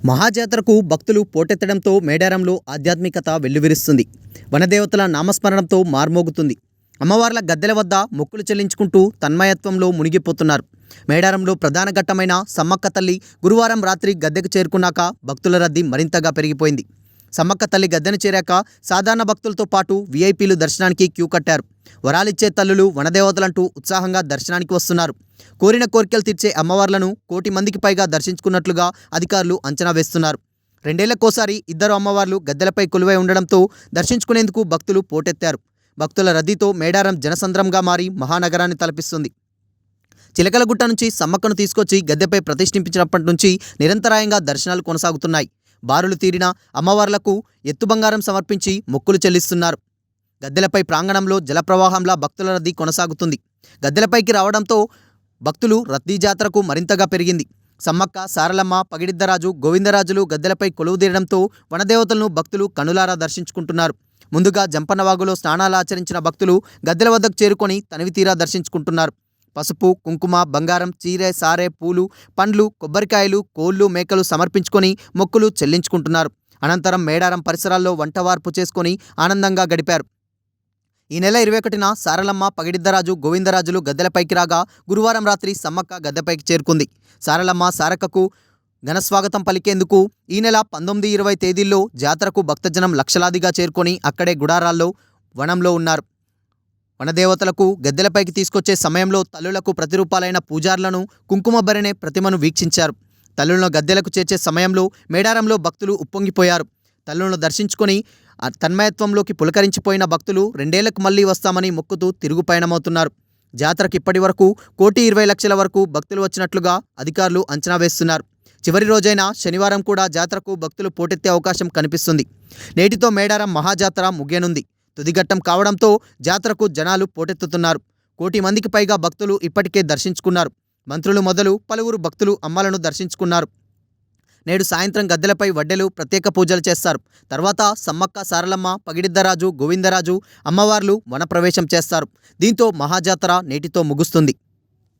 మహాజాతరకు భక్తులు పోటెత్తడంతో మేడారంలో ఆధ్యాత్మికత వెల్లువిరుస్తుంది. వనదేవతల నామస్మరణంతో మార్మోగుతుంది. అమ్మవార్ల గద్దెల వద్ద మొక్కులు చెల్లించుకుంటూ తన్మయత్వంలో మునిగిపోతున్నారు. మేడారంలో ప్రధాన ఘట్టమైన సమ్మక్క తల్లి గురువారం రాత్రి గద్దెకు చేరుకున్నాక భక్తుల రద్దీ మరింతగా పెరిగిపోయింది. సమ్మక్క తల్లి గద్దెను చేరాక సాధారణ భక్తులతో పాటు వీఐపీలు దర్శనానికి క్యూ కట్టారు. వరాలిచ్చే తల్లులు వనదేవతలంటూ ఉత్సాహంగా దర్శనానికి వస్తున్నారు. కోరిన కోరికలు తీర్చే అమ్మవార్లను 1,00,00,000 మందికి పైగా దర్శించుకున్నట్లుగా అధికారులు అంచనా వేస్తున్నారు. 2 ఏళ్లకోసారి ఇద్దరు అమ్మవార్లు గద్దెలపై కొలువై ఉండడంతో దర్శించుకునేందుకు భక్తులు పోటెత్తారు. భక్తుల రద్దీతో మేడారం జనసంద్రంగా మారి మహానగరాన్ని తలపిస్తుంది. చిలకలగుట్ట నుంచి సమ్మక్కను తీసుకొచ్చి గద్దెపై ప్రతిష్ఠించినప్పటి నుంచి నిరంతరాయంగా దర్శనాలు కొనసాగుతున్నాయి. బారులు తీరిన అమ్మవార్లకు ఎత్తు బంగారం సమర్పించి మొక్కులు చెల్లిస్తున్నారు. గద్దెలపై ప్రాంగణంలో జలప్రవాహంలా భక్తుల రద్దీ కొనసాగుతుంది. గద్దెలపైకి రావడంతో భక్తులు రద్దీ జాతరకు మరింతగా పెరిగింది. సమ్మక్క, సారలమ్మ, పగిడిద్దరాజు, గోవిందరాజులు గద్దెలపై కొలువుదీరడంతో వనదేవతలను భక్తులు కనులారా దర్శించుకుంటున్నారు. ముందుగా జంపన్నవాగులో స్నానాలు ఆచరించిన భక్తులు గద్దెల వద్దకు చేరుకొని తనివితీరా దర్శించుకుంటున్నారు. పసుపు, కుంకుమ, బంగారం, చీరె, సారె, పూలు, పండ్లు, కొబ్బరికాయలు, కోళ్లు, మేకలు సమర్పించుకొని మొక్కులు చెల్లించుకుంటున్నారు. అనంతరం మేడారం పరిసరాల్లో వంటవార్పు చేసుకొని ఆనందంగా గడిపారు. ఈ నెల 21న సారలమ్మ, పగిడిద్దరాజు, గోవిందరాజులు గద్దెలపైకి రాగా గురువారం రాత్రి సమ్మక్క గద్దెపైకి చేరుకుంది. సారలమ్మ, సారక్కకు ఘనస్వాగతం పలికేందుకు ఈ నెల 19, 20 తేదీల్లో జాతరకు భక్తజనం లక్షలాదిగా చేరుకొని అక్కడే గుడారాల్లో వనంలో ఉన్నారు. వనదేవతలకు గద్దెలపైకి తీసుకొచ్చే సమయంలో తల్లులకు ప్రతిరూపాలైన పూజార్లను, కుంకుమ భరణే ప్రతిమను వీక్షించారు. తల్లులను గద్దెలకు చేర్చే సమయంలో మేడారంలో భక్తులు ఉప్పొంగిపోయారు. తల్లులను దర్శించుకొని తన్మయత్వంలోకి పులకరించిపోయిన భక్తులు 2 ఏళ్లకు మళ్లీ వస్తామని మొక్కుతూ తిరుగు పయనమవుతున్నారు. జాతరకు ఇప్పటి వరకు 1,20,00,000 వరకు భక్తులు వచ్చినట్లుగా అధికారులు అంచనా వేస్తున్నారు. చివరి రోజైన శనివారం కూడా జాతరకు భక్తులు పోటెత్తే అవకాశం కనిపిస్తుంది. నేటితో మేడారం మహాజాతర ముగియనుంది. తుదిఘట్టం కావడంతో జాతరకు జనాలు పోటెత్తుతున్నారు. 1,00,00,000 మందికి పైగా భక్తులు ఇప్పటికే దర్శించుకున్నారు. మంత్రులు మొదలు పలువురు భక్తులు అమ్మలను దర్శించుకున్నారు. నేడు సాయంత్రం గద్దెలపై వడ్డెలు ప్రత్యేక పూజలు చేస్తారు. తర్వాత సమ్మక్క, సారలమ్మ, పగిడిద్దరాజు, గోవిందరాజు అమ్మవార్లు వనప్రవేశం చేస్తారు. దీంతో మహాజాతర నేటితో ముగుస్తుంది.